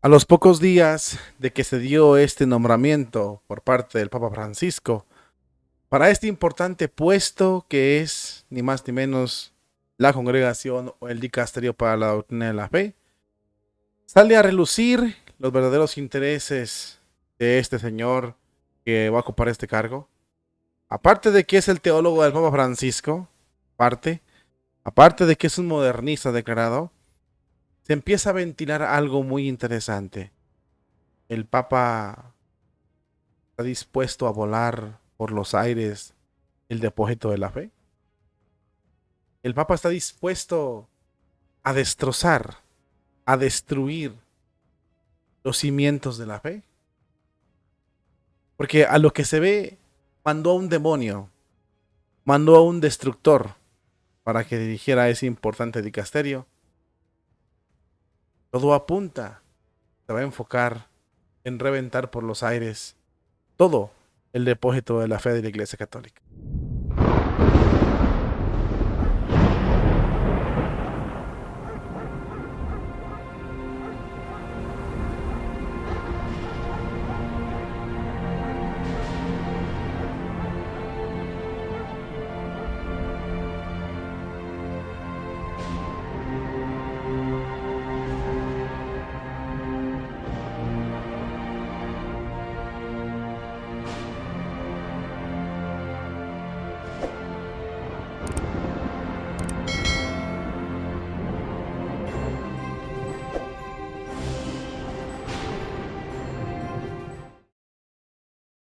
A los pocos días de que se dio este nombramiento por parte del Papa Francisco para este importante puesto que es ni más ni menos la congregación o el dicasterio para la doctrina de la fe, sale a relucir los verdaderos intereses de este señor que va a ocupar este cargo. Aparte de que es el teólogo del Papa Francisco, aparte de que es un modernista declarado, se empieza a ventilar algo muy interesante. El Papa está dispuesto a volar por los aires el depósito de la fe. El Papa está dispuesto a destrozar, a destruir los cimientos de la fe. Porque a lo que se ve, mandó a un demonio, mandó a un destructor para que dirigiera ese importante dicasterio. Todo apunta, se va a enfocar en reventar por los aires todo el depósito de la fe de la Iglesia Católica.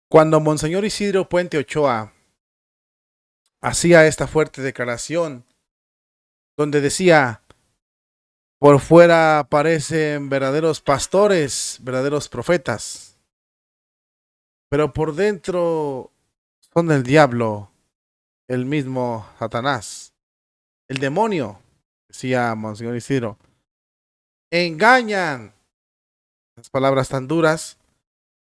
Cuando Monseñor Isidro Puente Ochoa hacía esta fuerte declaración, donde decía: por fuera parecen verdaderos pastores, verdaderos profetas, pero por dentro son el diablo, el mismo Satanás, el demonio, decía Monseñor Isidro. Engañan. Las palabras tan duras,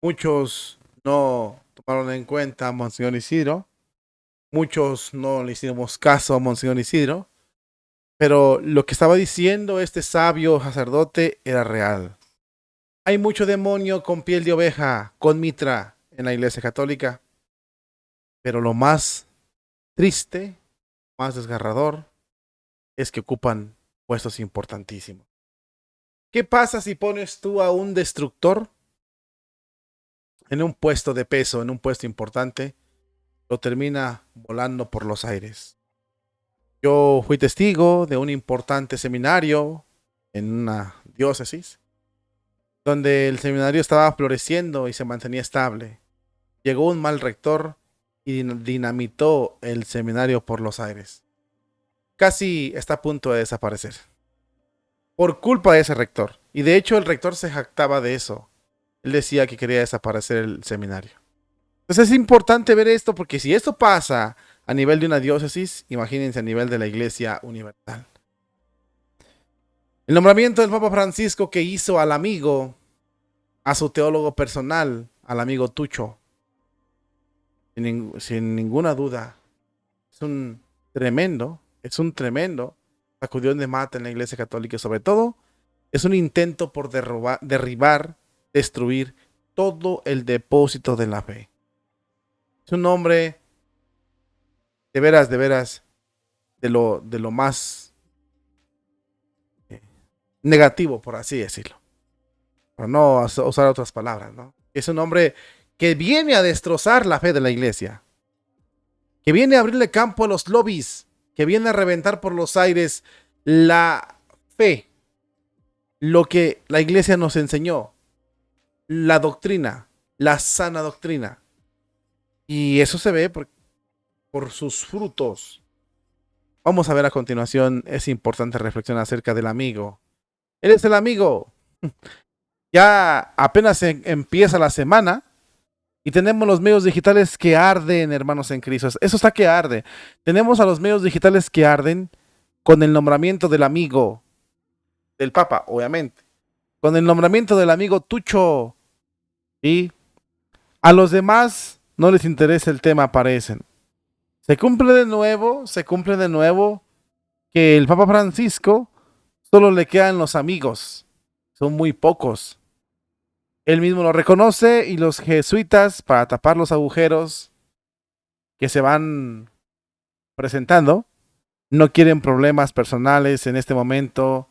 muchos no tomaron en cuenta a Monseñor Isidro, muchos no le hicimos caso a Monseñor Isidro, pero lo que estaba diciendo este sabio sacerdote era real. Hay mucho demonio con piel de oveja, con mitra en la Iglesia Católica, pero lo más triste, más desgarrador, es que ocupan puestos importantísimos. ¿Qué pasa si pones tú a un destructor en un puesto de peso, en un puesto importante? Lo termina volando por los aires. Yo fui testigo de un importante seminario en una diócesis, donde el seminario estaba floreciendo y se mantenía estable. Llegó un mal rector y dinamitó el seminario por los aires. Casi está a punto de desaparecer, por culpa de ese rector. Y de hecho el rector se jactaba de eso. Él decía que quería desaparecer el seminario. Entonces es importante ver esto, porque si esto pasa a nivel de una diócesis, imagínense a nivel de la Iglesia Universal. El nombramiento del Papa Francisco que hizo al amigo, a su teólogo personal, al amigo Tucho, sin ninguna duda, es un tremendo sacudón de mata en la Iglesia Católica. Sobre todo, es un intento por derribar, destruir todo el depósito de la fe. Es un hombre de veras, de lo más negativo, por así decirlo. Por no usar otras palabras, ¿no? Es un hombre que viene a destrozar la fe de la Iglesia, que viene a abrirle campo a los lobbies, que viene a reventar por los aires la fe, lo que la Iglesia nos enseñó, la doctrina, la sana doctrina. Y eso se ve por sus frutos. Vamos a ver a continuación esa importante reflexión acerca del amigo. Él es el amigo. Ya apenas empieza la semana y tenemos los medios digitales que arden, hermanos en Cristo. Eso está que arde. Tenemos a los medios digitales que arden con el nombramiento del amigo del Papa, obviamente. Con el nombramiento del amigo Tucho. Y a los demás no les interesa el tema, parecen. Se cumple de nuevo que el Papa Francisco solo le quedan los amigos. Son muy pocos. Él mismo lo reconoce y los jesuitas, para tapar los agujeros que se van presentando, no quieren problemas personales en este momento,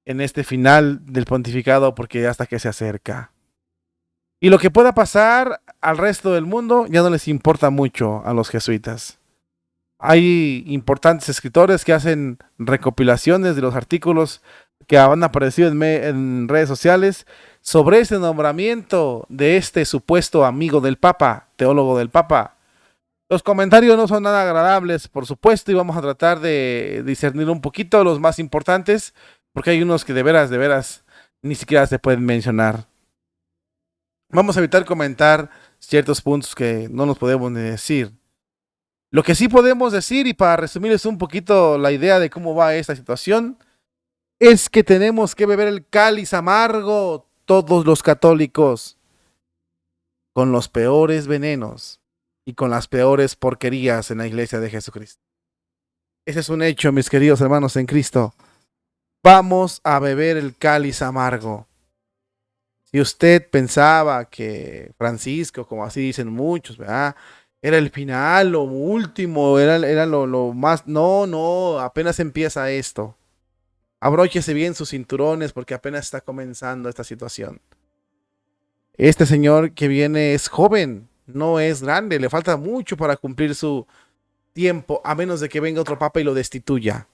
en este final del pontificado, porque hasta que se acerca. Y lo que pueda pasar al resto del mundo ya no les importa mucho a los jesuitas. Hay importantes escritores que hacen recopilaciones de los artículos que han aparecido en redes sociales sobre ese nombramiento de este supuesto amigo del Papa, teólogo del Papa. Los comentarios no son nada agradables, por supuesto, y vamos a tratar de discernir un poquito los más importantes, porque hay unos que de veras, ni siquiera se pueden mencionar. Vamos a evitar comentar ciertos puntos que no nos podemos ni decir. Lo que sí podemos decir, y para resumirles un poquito la idea de cómo va esta situación, es que tenemos que beber el cáliz amargo, todos los católicos, con los peores venenos y con las peores porquerías en la iglesia de Jesucristo. Ese es un hecho, mis queridos hermanos en Cristo. Vamos a beber el cáliz amargo. Si usted pensaba que Francisco, como así dicen muchos, ¿verdad?, era el final, lo último, era lo más... No, apenas empieza esto. Abróchese bien sus cinturones porque apenas está comenzando esta situación. Este señor que viene es joven, no es grande, le falta mucho para cumplir su tiempo, a menos de que venga otro papa y lo destituya.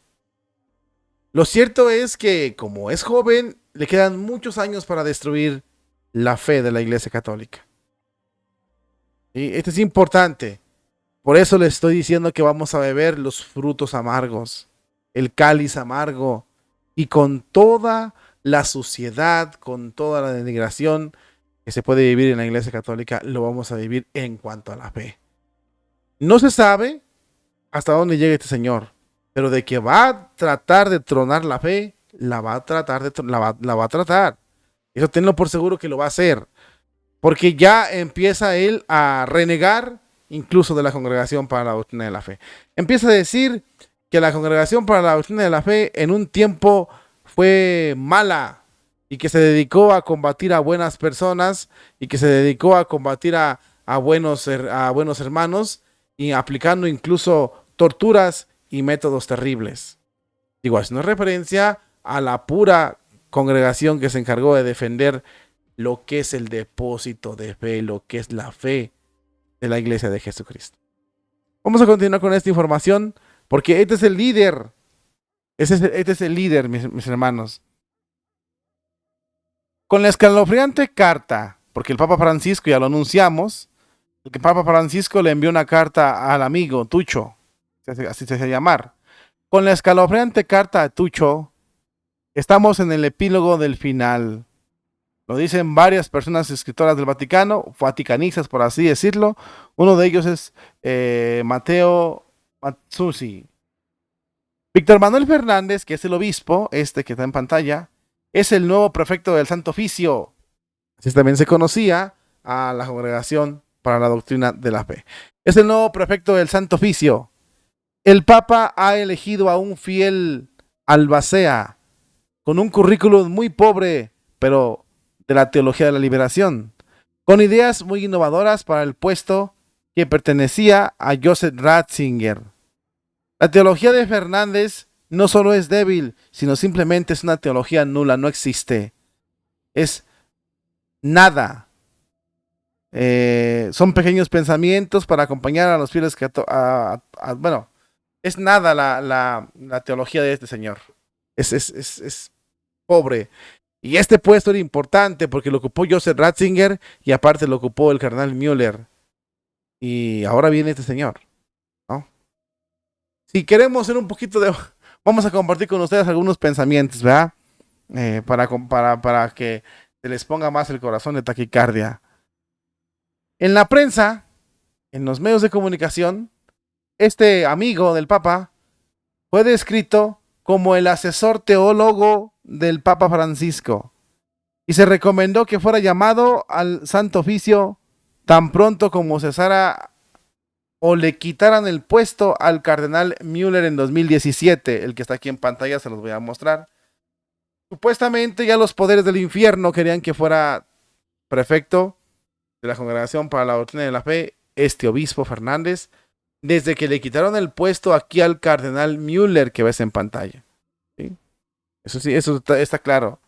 Lo cierto es que, como es joven, le quedan muchos años para destruir la fe de la Iglesia Católica. Y esto es importante. Por eso le estoy diciendo que vamos a beber los frutos amargos, el cáliz amargo, y con toda la suciedad, con toda la denigración que se puede vivir en la Iglesia Católica, lo vamos a vivir en cuanto a la fe. No se sabe hasta dónde llegue este señor, pero de que va a tratar de tronar la fe, la va a tratar. Eso tenlo por seguro que lo va a hacer, porque ya empieza él a renegar incluso de la Congregación para la Doctrina de la Fe. Empieza a decir que la Congregación para la Doctrina de la Fe en un tiempo fue mala y que se dedicó a combatir a buenas personas y que se dedicó a combatir a buenos hermanos y aplicando incluso torturas y métodos terribles. Digo, haciendo referencia a la pura congregación que se encargó de defender lo que es el depósito de fe, lo que es la fe de la Iglesia de Jesucristo. Vamos a continuar con esta información porque este es el líder. Este es el líder, mis hermanos. Con la escalofriante carta, porque el Papa Francisco, ya lo anunciamos, el Papa Francisco le envió una carta al amigo Tucho, así se hace llamar. Con la escalofriante carta a Tucho, estamos en el epílogo del final. Lo dicen varias personas escritoras del Vaticano, vaticanistas por así decirlo. Uno de ellos es Matteo Mazzuzzi. Víctor Manuel Fernández, que es el obispo, que está en pantalla, es el nuevo prefecto del Santo Oficio. Así también se conocía a la Congregación para la Doctrina de la Fe. Es el nuevo prefecto del Santo Oficio. El Papa ha elegido a un fiel albacea con un currículum muy pobre, pero de la teología de la liberación, con ideas muy innovadoras para el puesto que pertenecía a Joseph Ratzinger. La teología de Fernández no solo es débil, sino simplemente es una teología nula, no existe. Es nada. Son pequeños pensamientos para acompañar a los fieles bueno, es nada la teología de este señor. Es pobre. Y este puesto era importante porque lo ocupó Joseph Ratzinger y aparte lo ocupó el cardenal Müller. Y ahora viene este señor, ¿no? Si queremos hacer un poquito de... Vamos a compartir con ustedes algunos pensamientos, ¿verdad? Para que se les ponga más el corazón de taquicardia. En la prensa, en los medios de comunicación, este amigo del Papa fue descrito como el asesor teólogo del Papa Francisco y se recomendó que fuera llamado al Santo Oficio tan pronto como cesara o le quitaran el puesto al cardenal Müller en 2017, el que está aquí en pantalla, se los voy a mostrar. Supuestamente ya los poderes del infierno querían que fuera prefecto de la Congregación para la Doctrina de la Fe, este obispo Fernández, desde que le quitaron el puesto aquí al cardenal Müller que ves en pantalla. ¿Sí? Eso sí, eso está claro.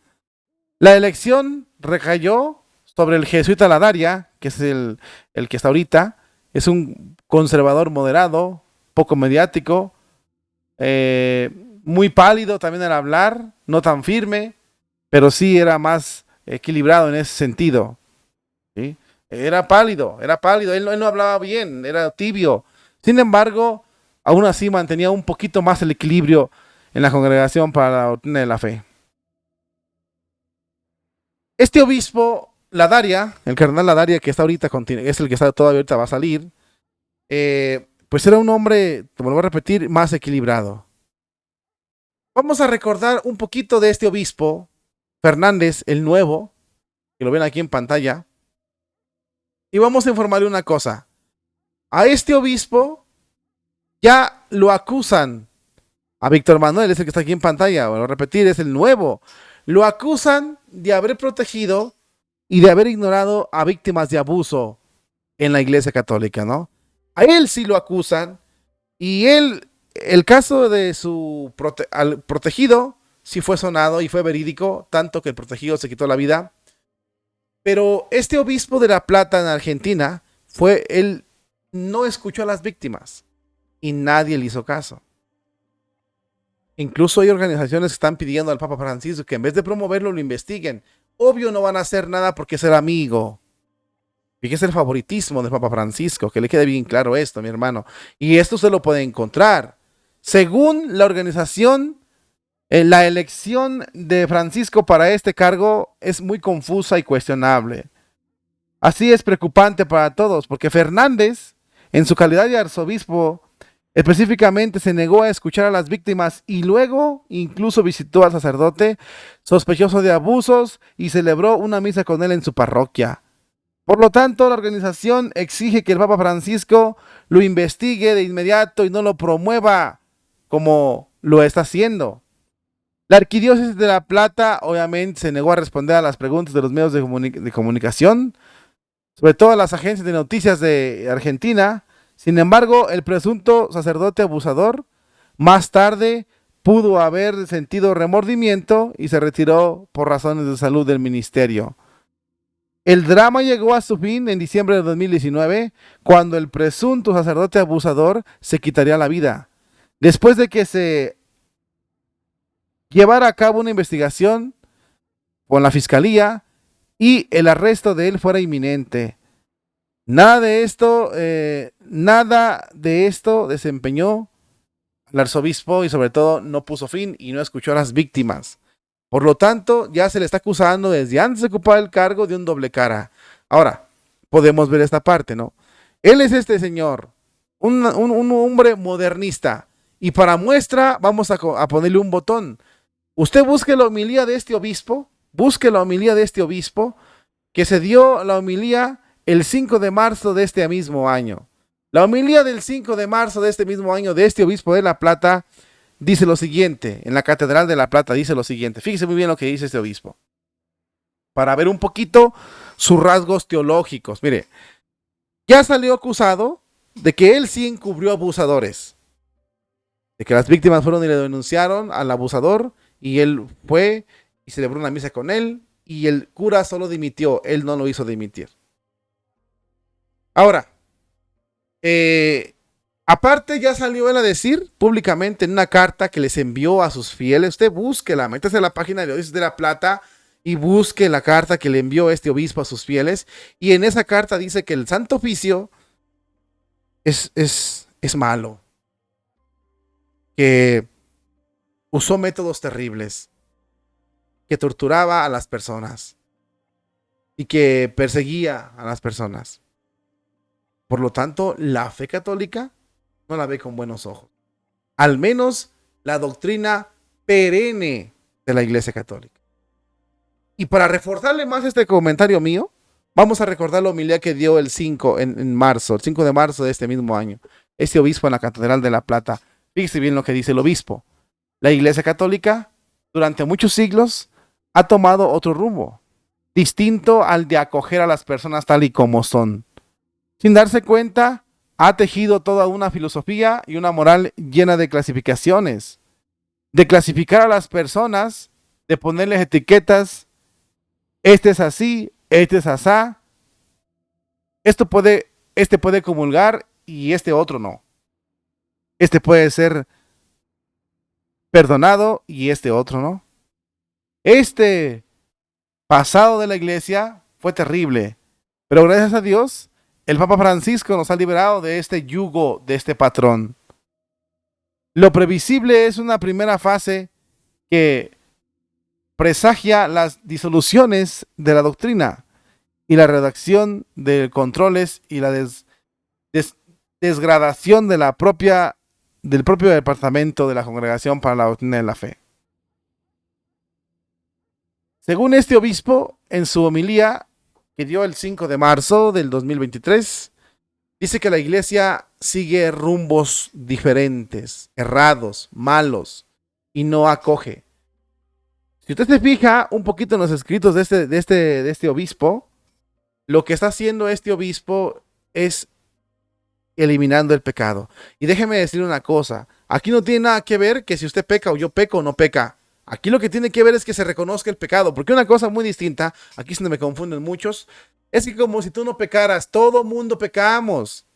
La elección recayó sobre el jesuita Ladaria, que es el que está ahorita. Es un conservador moderado, poco mediático, muy pálido también al hablar, no tan firme, pero sí era más equilibrado en ese sentido. ¿Sí? Era pálido, él no hablaba bien, era tibio. Sin embargo, aún así mantenía un poquito más el equilibrio en la Congregación para la Doctrina de la Fe. Este obispo, Ladaria, el cardenal Ladaria, que está ahorita, es el que está todavía ahorita va a salir, pues era un hombre, te vuelvo a repetir, más equilibrado. Vamos a recordar un poquito de este obispo, Fernández, el nuevo, que lo ven aquí en pantalla, y vamos a informarle una cosa. A este obispo ya lo acusan, a Víctor Manuel, es el que está aquí en pantalla, vuelvo a repetir, es el nuevo, lo acusan de haber protegido y de haber ignorado a víctimas de abuso en la Iglesia Católica, ¿no? A él sí lo acusan y él, el caso de su al protegido sí fue sonado y fue verídico, tanto que el protegido se quitó la vida. Pero este obispo de La Plata en Argentina él no escuchó a las víctimas y nadie le hizo caso. Incluso hay organizaciones que están pidiendo al Papa Francisco que en vez de promoverlo lo investiguen. Obvio no van a hacer nada porque es el amigo. Fíjese el favoritismo del Papa Francisco, que le quede bien claro esto, mi hermano. Y esto se lo puede encontrar. Según la organización, la elección de Francisco para este cargo es muy confusa y cuestionable. Así es preocupante para todos, porque Fernández, en su calidad de arzobispo, específicamente se negó a escuchar a las víctimas y luego incluso visitó al sacerdote sospechoso de abusos y celebró una misa con él en su parroquia. Por lo tanto, la organización exige que el Papa Francisco lo investigue de inmediato y no lo promueva como lo está haciendo. La Arquidiócesis de La Plata obviamente se negó a responder a las preguntas de los medios de comunicación, sobre todo a las agencias de noticias de Argentina. Sin embargo, el presunto sacerdote abusador más tarde pudo haber sentido remordimiento y se retiró por razones de salud del ministerio. El drama llegó a su fin en diciembre de 2019, cuando el presunto sacerdote abusador se quitaría la vida, después de que se llevara a cabo una investigación con la fiscalía y el arresto de él fuera inminente. Nada de esto desempeñó al arzobispo y sobre todo no puso fin y no escuchó a las víctimas. Por lo tanto, ya se le está acusando desde antes de ocupar el cargo de un doble cara. Ahora, podemos ver esta parte, ¿no? Él es este señor, un hombre modernista. Y para muestra, vamos a ponerle un botón. Usted busque la homilía de este obispo, que se dio la homilía el 5 de marzo de este mismo año. La homilía del 5 de marzo de este mismo año de este obispo de La Plata dice lo siguiente, en la Catedral de La Plata dice lo siguiente. Fíjese muy bien lo que dice este obispo, para ver un poquito sus rasgos teológicos. Mire, ya salió acusado de que él sí encubrió abusadores, de que las víctimas fueron y le denunciaron al abusador, y él fue y celebró una misa con él, y el cura solo dimitió, él no lo hizo dimitir. Ahora, aparte ya salió él a decir públicamente en una carta que les envió a sus fieles, usted búsquela, métase a la página de Diócesis de La Plata y busque la carta que le envió este obispo a sus fieles, y en esa carta dice que el Santo Oficio es malo, que usó métodos terribles, que torturaba a las personas y que perseguía a las personas. Por lo tanto, la fe católica no la ve con buenos ojos. Al menos la doctrina perenne de la Iglesia Católica. Y para reforzarle más este comentario mío, vamos a recordar la homilía que dio el 5 de marzo de este mismo año, este obispo en la Catedral de La Plata. Fíjese bien lo que dice el obispo. La Iglesia Católica, durante muchos siglos, ha tomado otro rumbo. distinto al de acoger a las personas tal y como son. Sin darse cuenta, ha tejido toda una filosofía y una moral llena de clasificaciones, de clasificar a las personas, de ponerles etiquetas, este es así, este es asá, este puede comulgar y este otro no. Este puede ser perdonado y este otro no. Este pasado de la iglesia fue terrible, pero gracias a Dios, el Papa Francisco nos ha liberado de este yugo, de este patrón. Lo previsible es una primera fase que presagia las disoluciones de la doctrina y la redacción de controles y la des desgradación de del propio departamento de la Congregación para la Doctrina de la Fe. Según este obispo, en su homilía que dio el 5 de marzo del 2023, dice que la iglesia sigue rumbos diferentes, errados, malos, y no acoge. Si usted se fija un poquito en los escritos de este obispo, lo que está haciendo este obispo es eliminando el pecado. Y déjeme decir una cosa, aquí no tiene nada que ver que si usted peca o yo peco o no peca. Aquí lo que tiene que ver es que se reconozca el pecado, porque una cosa muy distinta, aquí es donde me confunden muchos, es que como si tú no pecaras, todo mundo pecamos.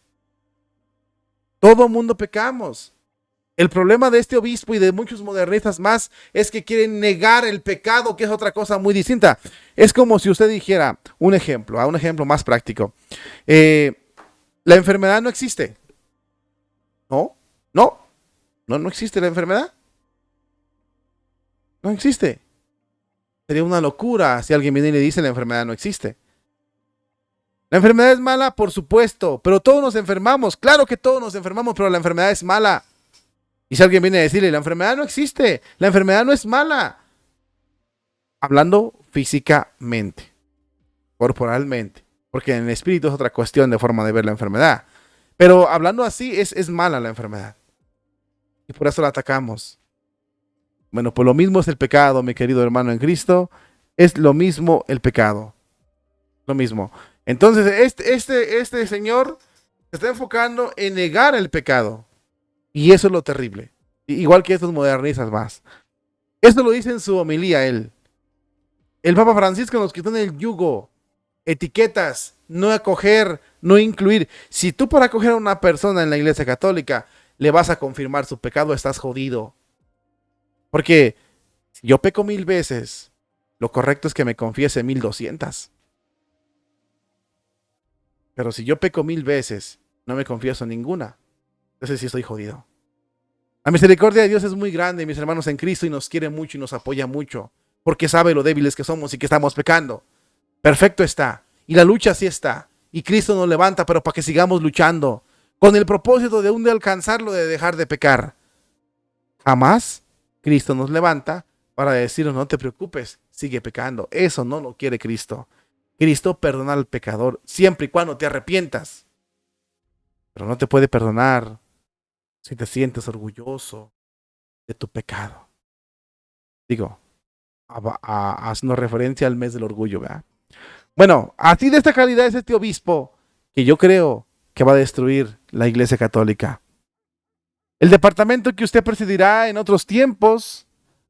Todo mundo pecamos. El problema de este obispo y de muchos modernistas más es que quieren negar el pecado, que es otra cosa muy distinta. Es como si usted dijera, un ejemplo más práctico. La enfermedad no existe. No, no existe la enfermedad. No existe. Sería una locura si alguien viene y le dice la enfermedad no existe. La enfermedad es mala, por supuesto, pero todos nos enfermamos. Claro que todos nos enfermamos, pero la enfermedad es mala. Y si alguien viene a decirle, la enfermedad no existe, la enfermedad no es mala. Hablando físicamente, corporalmente, porque en el espíritu es otra cuestión de forma de ver la enfermedad. Pero hablando así, es mala la enfermedad. Y por eso la atacamos. Bueno, pues lo mismo es el pecado, mi querido hermano en Cristo. Es lo mismo el pecado. Lo mismo. Entonces, este señor se está enfocando en negar el pecado. Y eso es lo terrible. Igual que estos modernistas más. Esto lo dice en su homilía él. El Papa Francisco nos quitó en el yugo, etiquetas, no acoger, no incluir. Si tú para acoger a una persona en la iglesia católica le vas a confirmar su pecado, estás jodido. Porque si yo peco 1000 veces, lo correcto es que me confiese 1200. Pero si yo peco 1000 veces, no me confieso ninguna. Entonces sí estoy jodido. La misericordia de Dios es muy grande, mis hermanos en Cristo, y nos quiere mucho y nos apoya mucho. Porque sabe lo débiles que somos y que estamos pecando. Perfecto está. Y la lucha sí está. Y Cristo nos levanta, pero para que sigamos luchando. Con el propósito de un día alcanzarlo, de dejar de pecar. Jamás Cristo nos levanta para decirnos, no te preocupes, sigue pecando. Eso no lo quiere Cristo. Cristo perdona al pecador siempre y cuando te arrepientas. Pero no te puede perdonar si te sientes orgulloso de tu pecado. Digo, haciendo referencia al mes del orgullo, ¿verdad? Bueno, así de esta calidad es este obispo que yo creo que va a destruir la Iglesia Católica. El departamento que usted presidirá en otros tiempos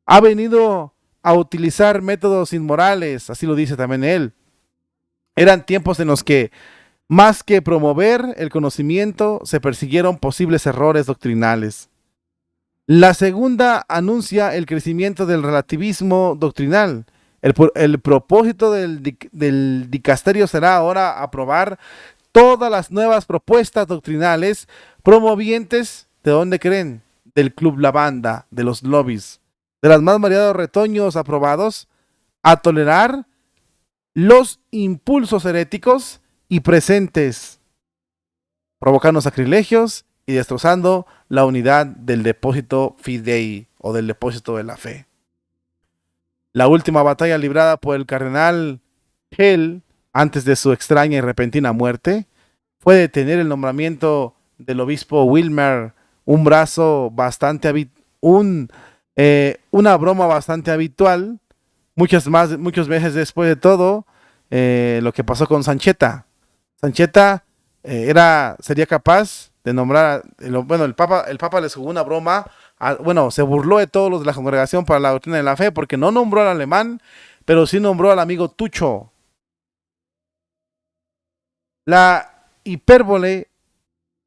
ha venido a utilizar métodos inmorales, así lo dice también él. Eran tiempos en los que, más que promover el conocimiento, se persiguieron posibles errores doctrinales. La segunda anuncia el crecimiento del relativismo doctrinal. El propósito del dicasterio será ahora aprobar todas las nuevas propuestas doctrinales promovientes, ¿de dónde creen? Del Club La Banda, de los lobbies, de los más variados retoños aprobados, a tolerar los impulsos heréticos y presentes, provocando sacrilegios y destrozando la unidad del depósito fidei o del depósito de la fe. La última batalla librada por el cardenal Hell antes de su extraña y repentina muerte fue detener el nombramiento del obispo Wilmer, un brazo bastante una broma bastante habitual, muchos meses después de todo. lo que pasó con Sancheta. Sancheta sería capaz de nombrar, bueno, el Papa les jugó una broma, bueno, se burló de todos los de la Congregación para la Doctrina de la Fe porque no nombró al alemán, pero sí nombró al amigo Tucho. La hipérbole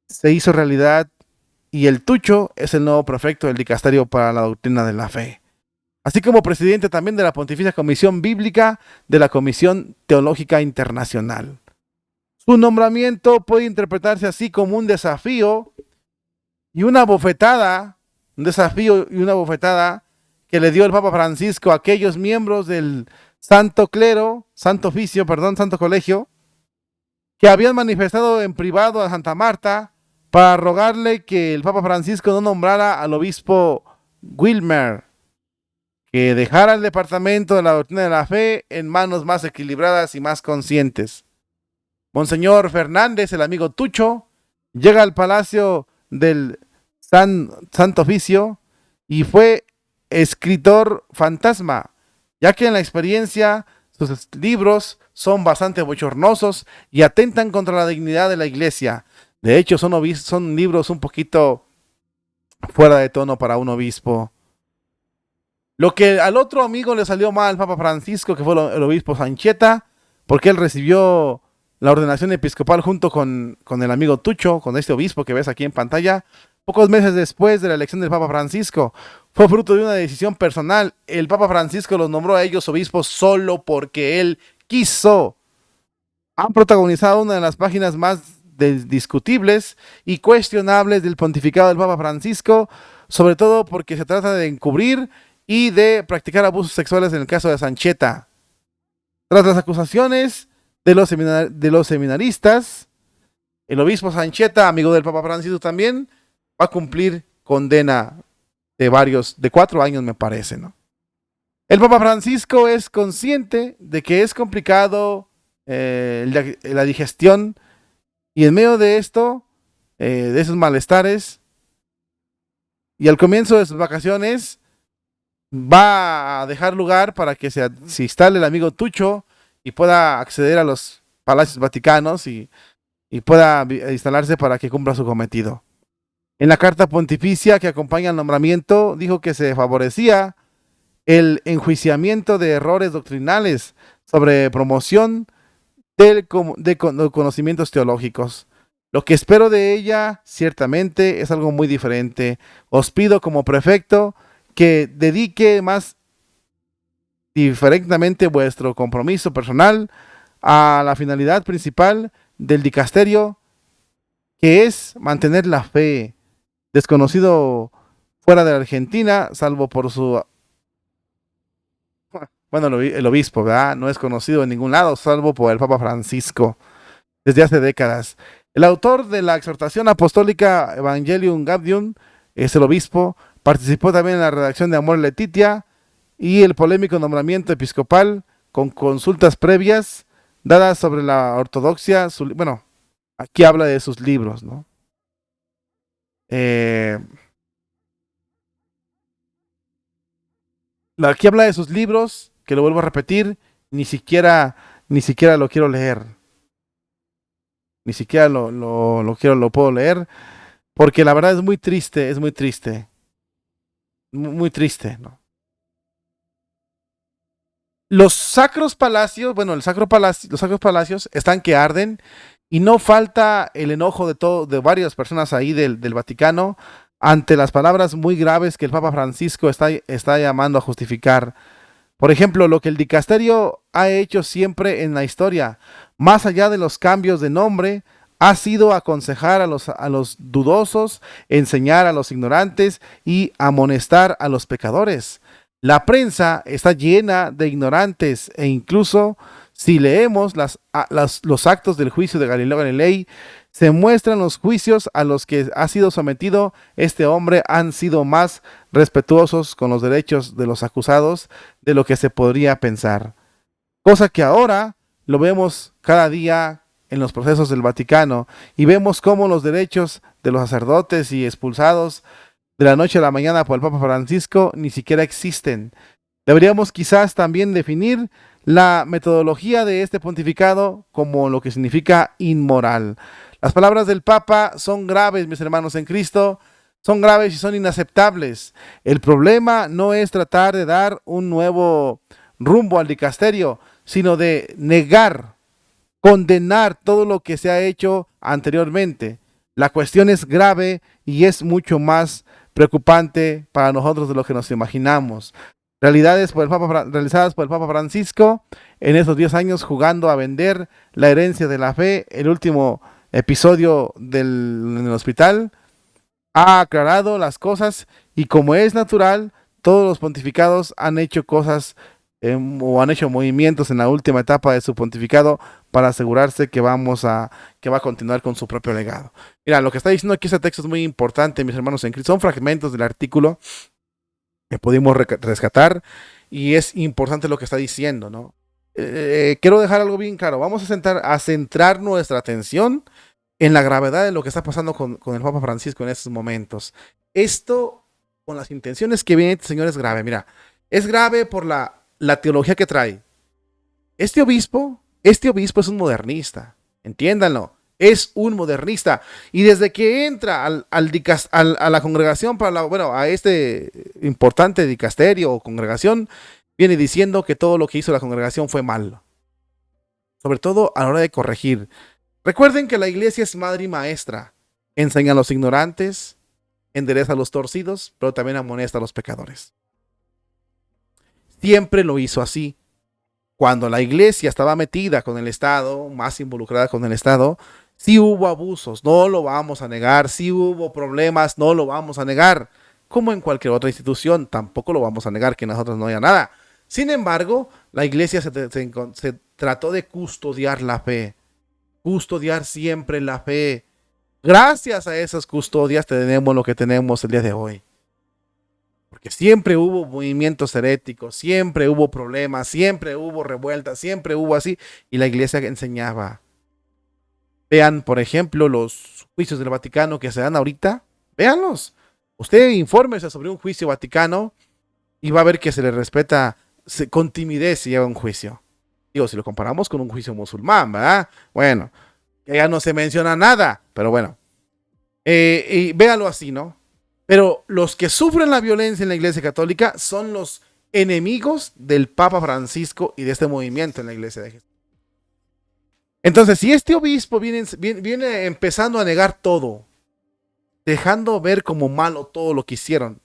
se hizo realidad y el Tucho es el nuevo prefecto del Dicasterio para la Doctrina de la Fe, así como presidente también de la Pontificia Comisión Bíblica de la Comisión Teológica Internacional. Su nombramiento puede interpretarse así como un desafío y una bofetada, un desafío y una bofetada que le dio el Papa Francisco a aquellos miembros del Santo Clero, Santo Oficio, perdón, Santo Colegio, que habían manifestado en privado a Santa Marta para rogarle que el Papa Francisco no nombrara al obispo Wilmer, que dejara el departamento de la Doctrina de la Fe en manos más equilibradas y más conscientes. Monseñor Fernández, el amigo Tucho, llega al palacio del Santo Oficio y fue escritor fantasma, ya que en la experiencia sus libros son bastante bochornosos y atentan contra la dignidad de la iglesia. De hecho, son libros un poquito fuera de tono para un obispo. Lo que al otro amigo le salió mal al Papa Francisco, que fue el obispo Sancheta, porque él recibió la ordenación episcopal junto con el amigo Tucho, con este obispo que ves aquí en pantalla, pocos meses después de la elección del Papa Francisco. Fue fruto de una decisión personal. El Papa Francisco los nombró a ellos obispos solo porque él quiso. Han protagonizado una de las páginas más discutibles y cuestionables del pontificado del Papa Francisco, sobre todo porque se trata de encubrir y de practicar abusos sexuales en el caso de Sancheta. Tras las acusaciones de los seminaristas, el obispo Sancheta, amigo del Papa Francisco también, va a cumplir condena de 4 años, me parece, ¿no? El Papa Francisco es consciente de que es complicado la digestión, y en medio de esto, de esos malestares, y al comienzo de sus vacaciones, va a dejar lugar para que se instale el amigo Tucho y pueda acceder a los palacios vaticanos y pueda instalarse para que cumpla su cometido. En la carta pontificia que acompaña al nombramiento, dijo que se favorecía el enjuiciamiento de errores doctrinales sobre promoción de conocimientos teológicos. Lo que espero de ella, ciertamente, es algo muy diferente. Os pido como prefecto que dedique más diferentemente vuestro compromiso personal a la finalidad principal del dicasterio, que es mantener la fe, desconocido fuera de la Argentina, salvo por su... Bueno, el obispo, ¿verdad? No es conocido en ningún lado, salvo por el Papa Francisco, desde hace décadas. El autor de la exhortación apostólica Evangelium Gaudium es el obispo, participó también en la redacción de Amor Laetitia y el polémico nombramiento episcopal con consultas previas dadas sobre la ortodoxia. Bueno, aquí habla de sus libros, ¿no? Aquí habla de sus libros, que lo vuelvo a repetir, ni siquiera lo quiero leer. Ni siquiera lo puedo leer, porque la verdad es muy triste, muy triste, ¿no? Los sacros palacios, bueno, los sacros palacios están que arden y no falta el enojo de varias personas ahí del Vaticano ante las palabras muy graves que el Papa Francisco está llamando a justificar. Por ejemplo, lo que el dicasterio ha hecho siempre en la historia, más allá de los cambios de nombre, ha sido aconsejar a los dudosos, enseñar a los ignorantes y amonestar a los pecadores. La prensa está llena de ignorantes e incluso si leemos los actos del juicio de Galileo Galilei, se muestran los juicios a los que ha sido sometido este hombre han sido más respetuosos con los derechos de los acusados de lo que se podría pensar. Cosa que ahora lo vemos cada día en los procesos del Vaticano y vemos cómo los derechos de los sacerdotes y expulsados de la noche a la mañana por el Papa Francisco ni siquiera existen. Deberíamos quizás también definir la metodología de este pontificado como lo que significa inmoral. Las palabras del Papa son graves, mis hermanos en Cristo, son graves y son inaceptables. El problema no es tratar de dar un nuevo rumbo al dicasterio, sino de negar, condenar todo lo que se ha hecho anteriormente. La cuestión es grave y es mucho más preocupante para nosotros de lo que nos imaginamos. Realizadas por el Papa Francisco en esos 10 años jugando a vender la herencia de la fe. El último episodio en el hospital ha aclarado las cosas y, como es natural, todos los pontificados han hecho cosas o han hecho movimientos en la última etapa de su pontificado para asegurarse que que va a continuar con su propio legado. Mira, lo que está diciendo aquí este texto es muy importante, mis hermanos en Cristo. Son fragmentos del artículo que pudimos rescatar y es importante lo que está diciendo, ¿no? Quiero dejar algo bien claro. Vamos a centrar nuestra atención en la gravedad de lo que está pasando con el Papa Francisco en estos momentos. Esto, con las intenciones que viene este señor, es grave. Mira, es grave por la teología que trae. Este obispo es un modernista, entiéndanlo, es un modernista. Y desde que entra a la congregación a este importante dicasterio o congregación, viene diciendo que todo lo que hizo la congregación fue mal. Sobre todo a la hora de corregir. Recuerden que la iglesia es madre y maestra. Enseña a los ignorantes, endereza a los torcidos, pero también amonesta a los pecadores. Siempre lo hizo así. Cuando la iglesia estaba metida con el Estado, más involucrada con el Estado, sí hubo abusos, no lo vamos a negar, sí hubo problemas, no lo vamos a negar. Como en cualquier otra institución, tampoco lo vamos a negar que en nosotros no haya nada. Sin embargo, la iglesia se trató de custodiar la fe, custodiar siempre la fe. Gracias a esas custodias tenemos lo que tenemos el día de hoy. Porque siempre hubo movimientos heréticos, siempre hubo problemas, siempre hubo revueltas, siempre hubo así. Y la iglesia enseñaba. Vean, por ejemplo, los juicios del Vaticano que se dan ahorita. Véanlos. Usted infórmese sobre un juicio vaticano y va a ver que se le respeta con timidez si lleva un juicio. Digo, si lo comparamos con un juicio musulmán, ¿verdad? Bueno, que ya no se menciona nada, pero bueno. Y véanlo así, ¿no? Pero los que sufren la violencia en la Iglesia Católica son los enemigos del Papa Francisco y de este movimiento en la Iglesia de Jesús. Entonces, si este obispo viene empezando a negar todo, dejando ver como malo todo lo que hicieron,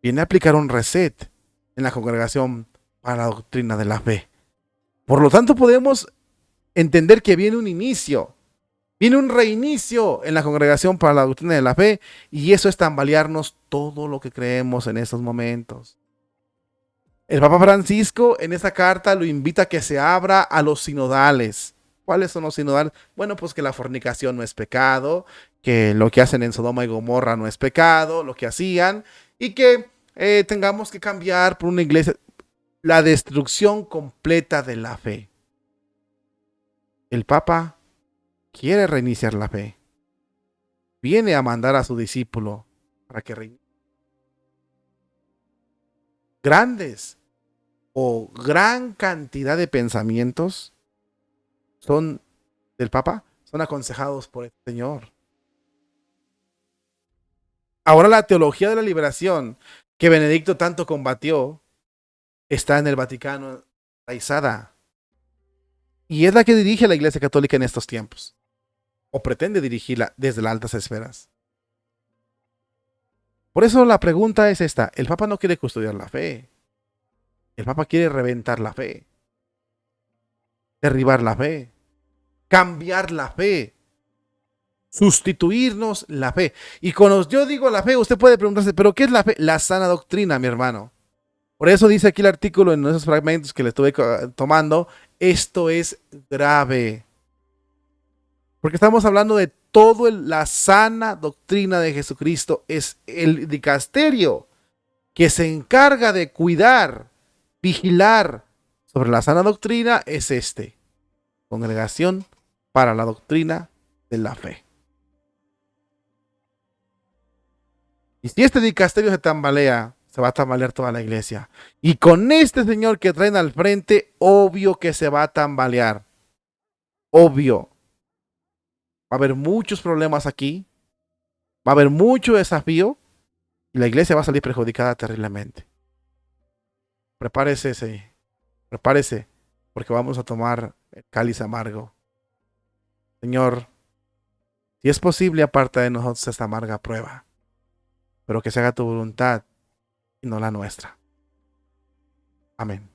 viene a aplicar un reset en la congregación para la doctrina de la fe. Por lo tanto, podemos entender que viene un inicio. Viene un reinicio en la congregación para la doctrina de la fe, y eso es tambalearnos todo lo que creemos en estos momentos. El Papa Francisco en esta carta lo invita a que se abra a los sinodales. ¿Cuáles son los sinodales? Bueno, pues que la fornicación no es pecado, que lo que hacen en Sodoma y Gomorra no es pecado, lo que hacían, y que tengamos que cambiar por una iglesia, la destrucción completa de la fe. El Papa quiere reiniciar la fe. Viene a mandar a su discípulo para que reinicie. Grandes o gran cantidad de pensamientos son del Papa, son aconsejados por el Señor. Ahora la teología de la liberación que Benedicto tanto combatió está en el Vaticano enraizada. Y es la que dirige la Iglesia Católica en estos tiempos. O pretende dirigirla desde las altas esferas. Por eso la pregunta es esta. El Papa no quiere custodiar la fe. El Papa quiere reventar la fe. Derribar la fe. Cambiar la fe. Sustituirnos la fe. Y cuando yo digo la fe, usted puede preguntarse, ¿pero qué es la fe? La sana doctrina, mi hermano. Por eso dice aquí el artículo en esos fragmentos que le estuve tomando, esto es grave. Porque estamos hablando de la sana doctrina de Jesucristo. Es el dicasterio que se encarga de cuidar, vigilar sobre la sana doctrina, es Congregación para la Doctrina de la Fe. Y si este dicasterio se tambalea, Se va a tambalear toda la iglesia. Y con este señor que traen al frente, obvio que se va a tambalear. Obvio. Va a haber muchos problemas aquí. Va a haber mucho desafío. Y la iglesia va a salir perjudicada terriblemente. Prepárese, prepárese, porque vamos a tomar el cáliz amargo. Señor, si es posible, aparta de nosotros esta amarga prueba, pero que se haga tu voluntad y no la nuestra. Amén.